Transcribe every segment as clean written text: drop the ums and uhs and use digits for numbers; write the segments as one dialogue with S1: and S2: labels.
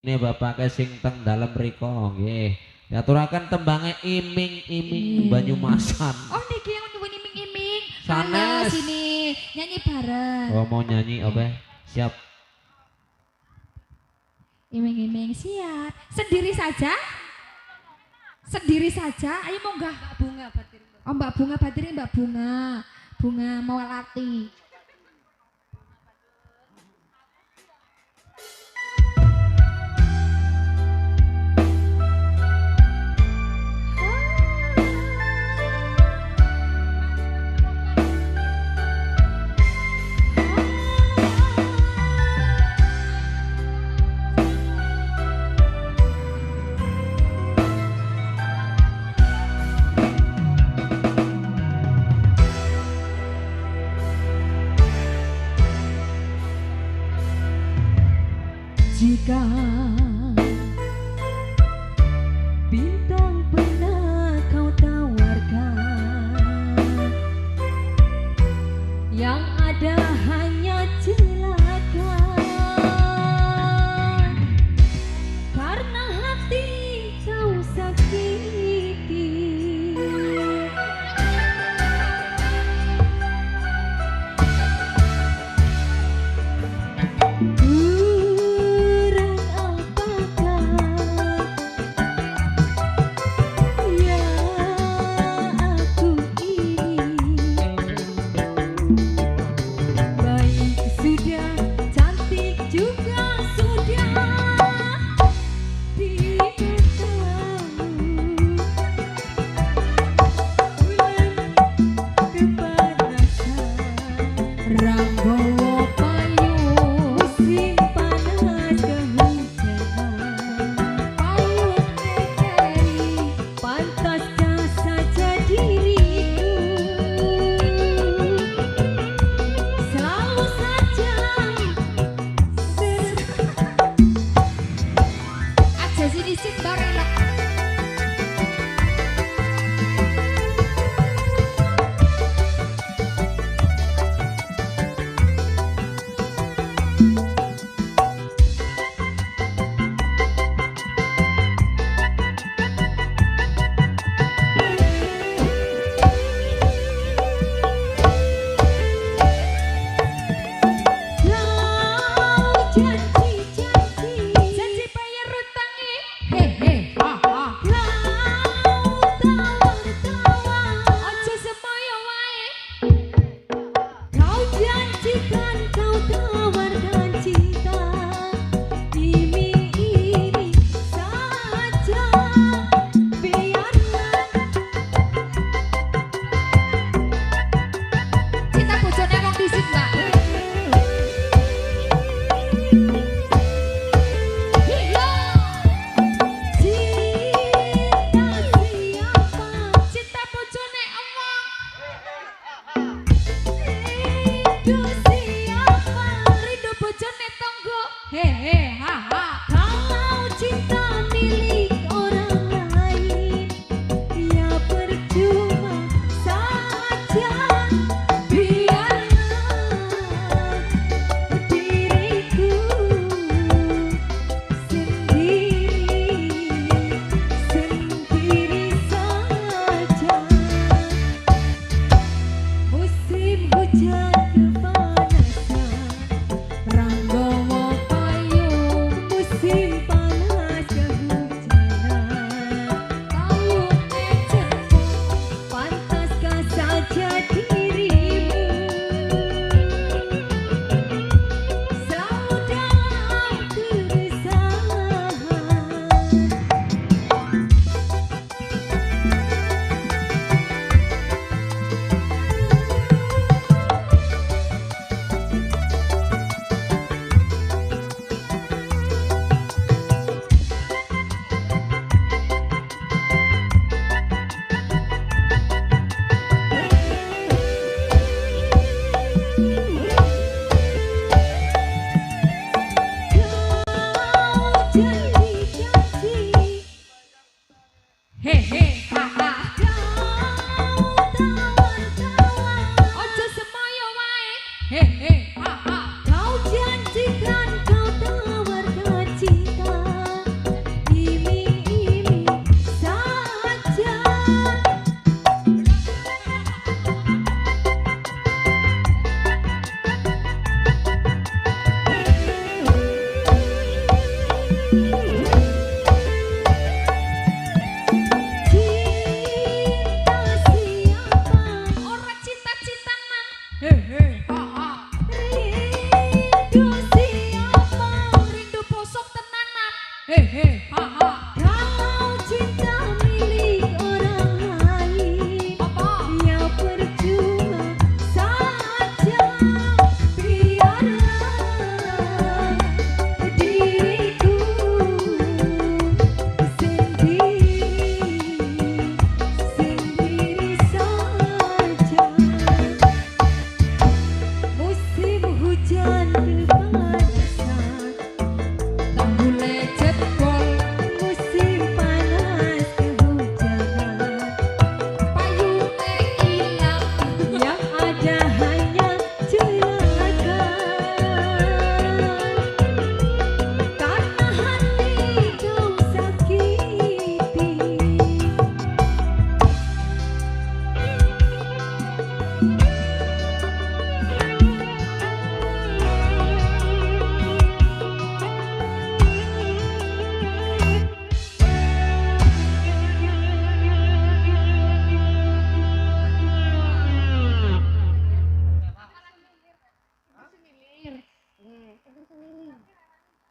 S1: Ini bapak sing teng dalem mriko nggih. Diaturaken tembange iming-iming Banyumasan.
S2: Oh niki yang nyuwun iming-iming.
S1: Sanes.
S2: Sini nyanyi bareng.
S1: Oh mau nyanyi oke. Siap.
S2: Iming-iming siap. Sendiri saja? Sendiri saja. Ayo monggah.
S3: Mbak Bunga Batir.
S2: Oh Mbak Bunga Badiri, Mbak Bunga. Bunga Mawalati. Jika bintang pernah kau tawarkan, yang ada hanya celaka, karena hati kau sakiti. Kurang apa Ha ha.
S3: Kalau cinta milik orang lain,
S2: Apa?
S3: ya percuma saja. Biarlah diriku sendiri saja. Musim hujan kepanasan,
S2: Tak boleh jebol
S3: musim panas kehujanan,
S2: payune ilang.
S3: yang ada hanya celaka. Karena hati kau sakiti.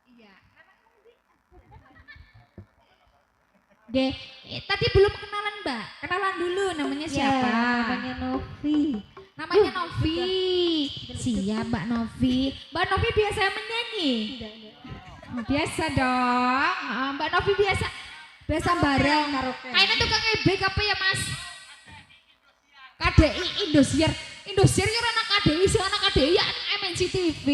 S2: Iya. Deh, tadi belum kenalan Mbak. Kenalan dulu namanya siapa?
S3: Namanya Novi.
S2: Namanya Novi. Siap Mbak Novi. Mbak Novi biasa menyanyi. Oh, biasa dong. Mbak Novi biasa bareng. Kayaknya tukang ebek apa ya Mas? KDI Indosiar. Indosiar ya anak KDI, sing anak KDI ya anak MNC TV.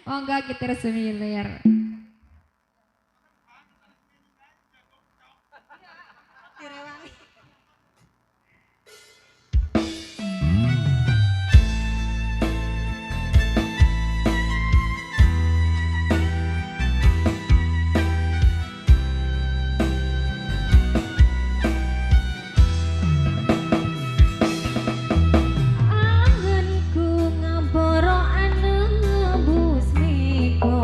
S2: Oh enggak, kita resmilir.
S3: Anganku ngaboro anebus miko.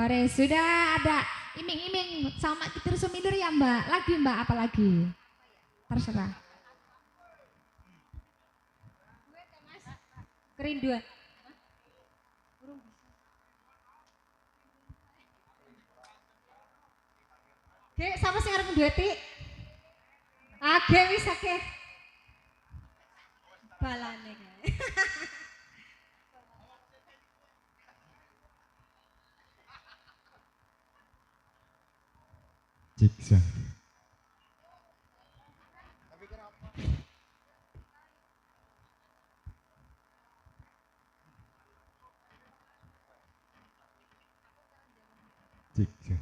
S2: Hore, sudah ada iming-iming sama kita sumilir ya Mbak. Lagi Mbak, apa lagi? Terserah.
S3: Kerinduan. Dek, sama sing arep dueti? Age wis akeh. Balane kae.
S4: Jiksa. Jiksa.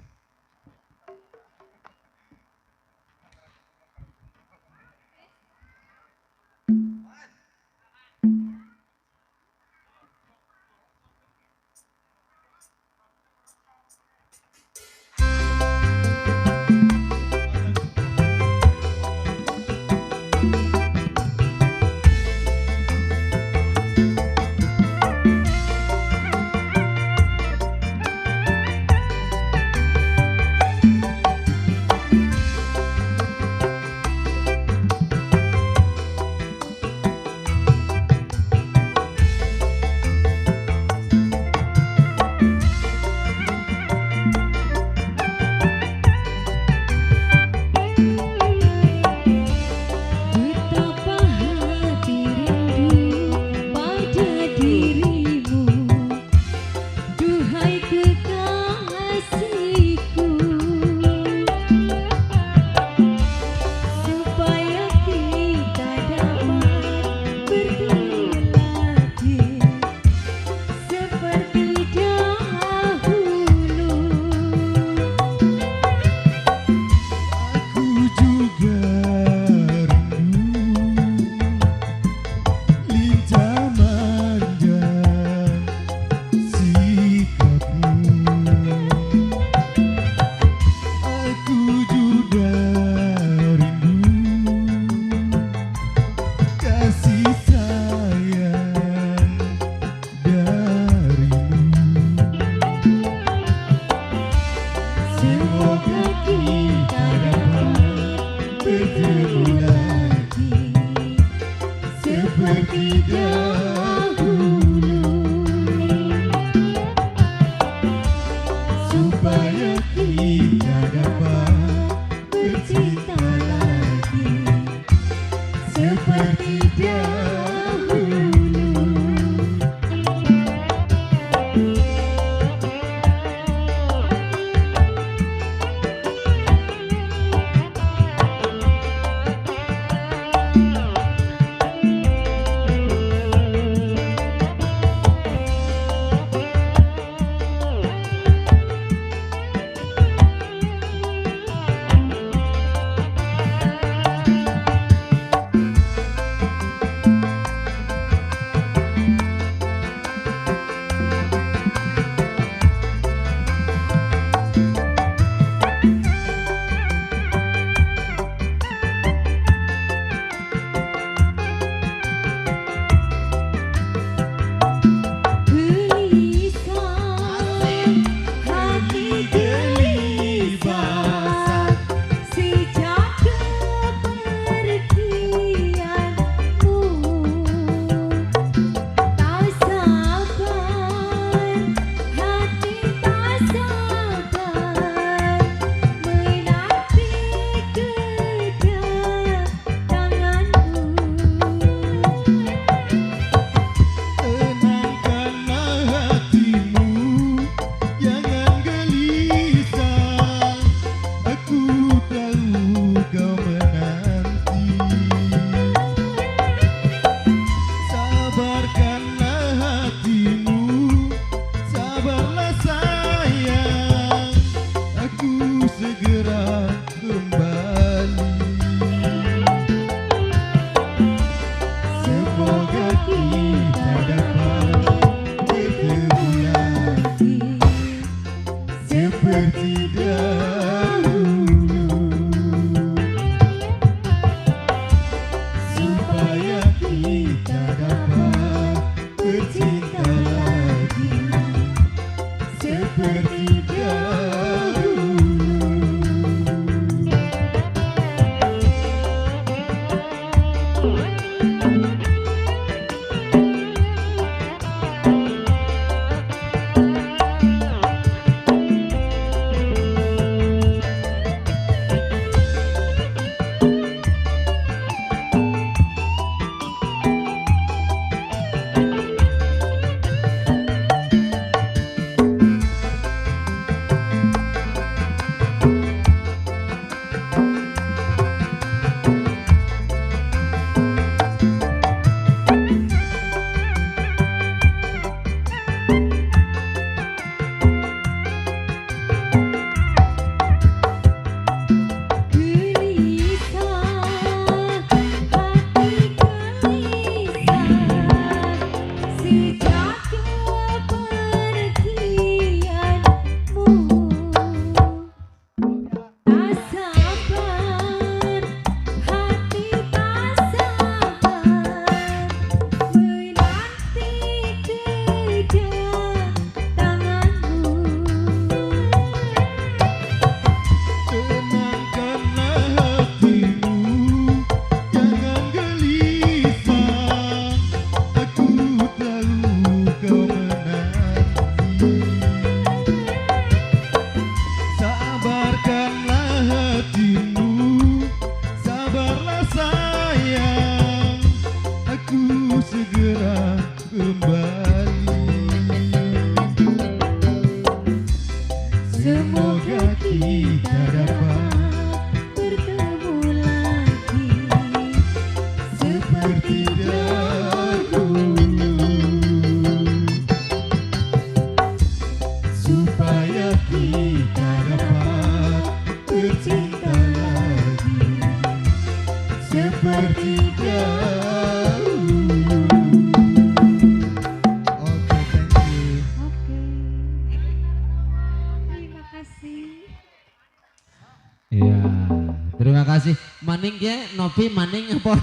S1: kasih. Maning ya, Novi maning apa?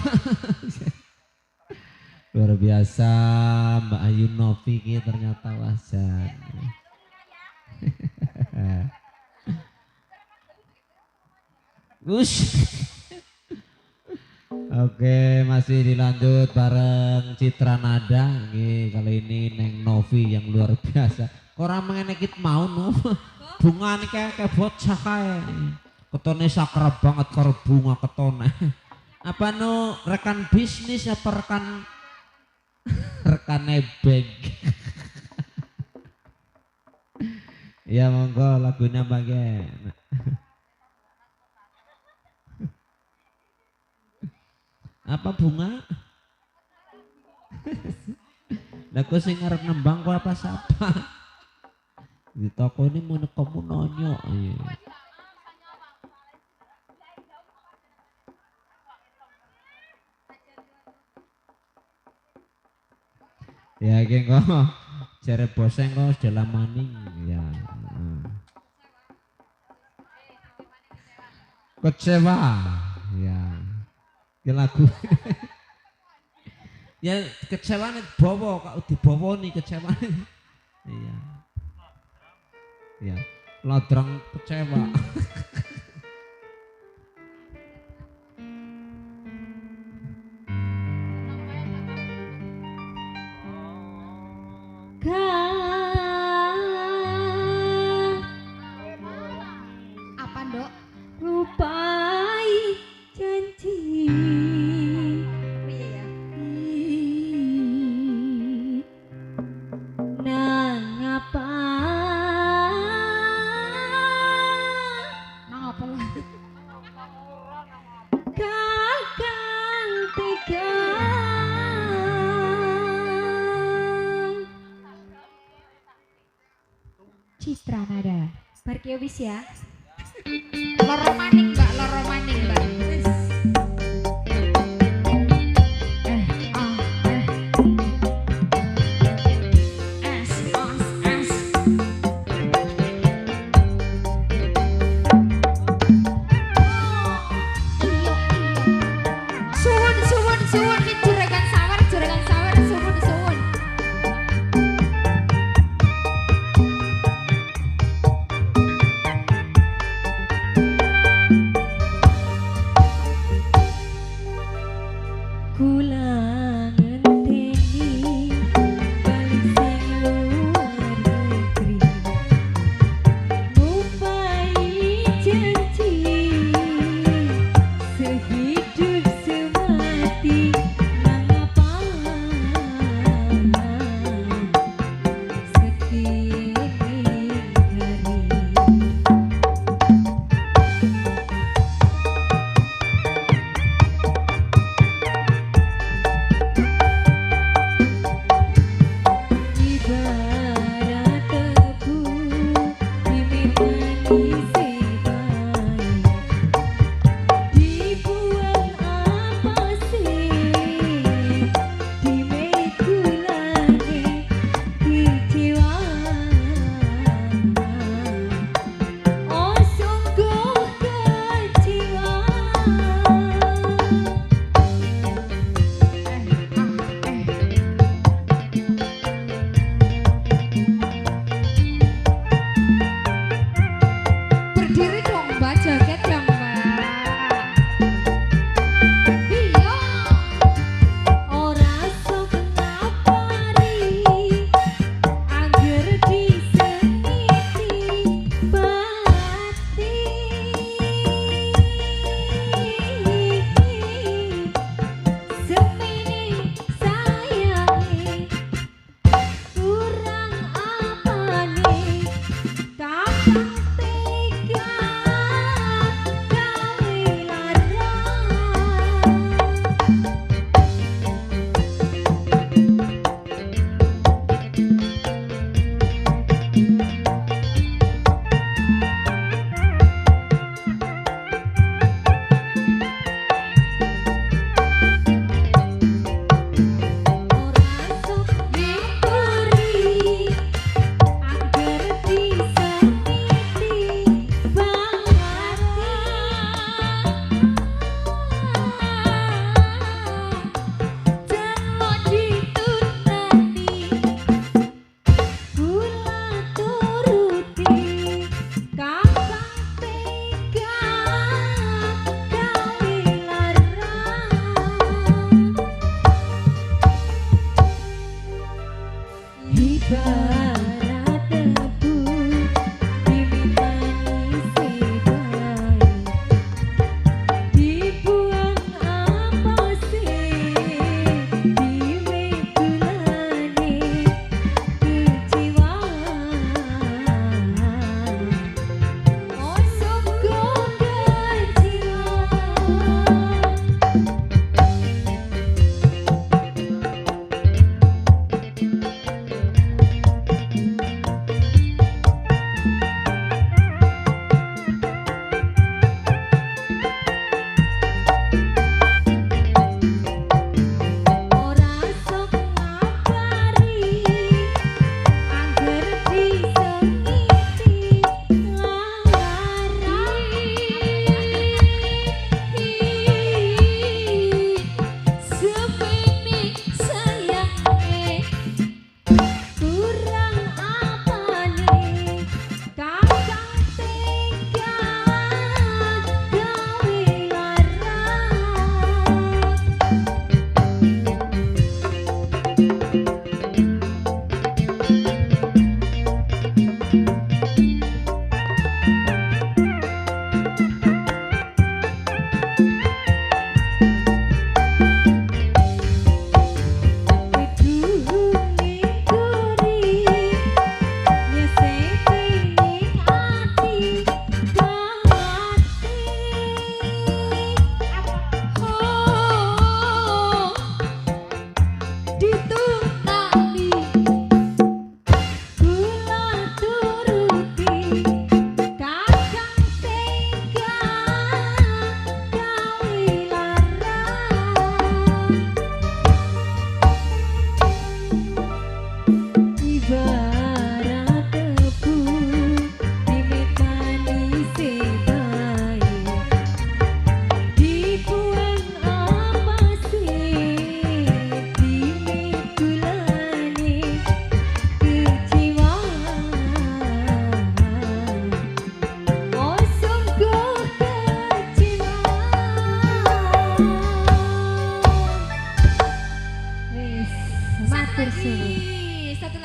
S1: Luar biasa Mbak Ayu Novi ki ternyata wajan. Ush. Oke, masih dilanjut bareng Citra Nada. Nggih, kali ini Neng Novi yang luar biasa. Ora mengenekit mau no. Bunga nih kayak bocah kae. Ketone sakrab banget karo bunga ketone. Apa no rekan bisnis apa rekan nebeng. Ya monggo lagunya bagian. Apa bunga? Lagu sing ngarep nembang kok apa sapa? Di toko ini mau kamu nonyo. Ya geng kok jare boseng kok dalam maning ya. Kecewa ya. Ki lagu. Ya kecewane bawa kok dibawa nih kecewane. Iya. Ya, ladrang kecewa.
S2: Apa, Ndok?
S3: Rupai janji. Piye ya? Nang apa?
S2: Nang apa lah?
S3: Kakang tega.
S2: Citra Nada.
S3: Bar ki wis ya.
S2: Loro maning, Mbak, loro maning, Mbak. Suwun, suwun, suwun, ki juragan sawar, suwun, suwun.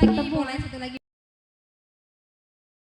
S2: lagi,
S3: Bertemu.
S2: boleh satu lagi.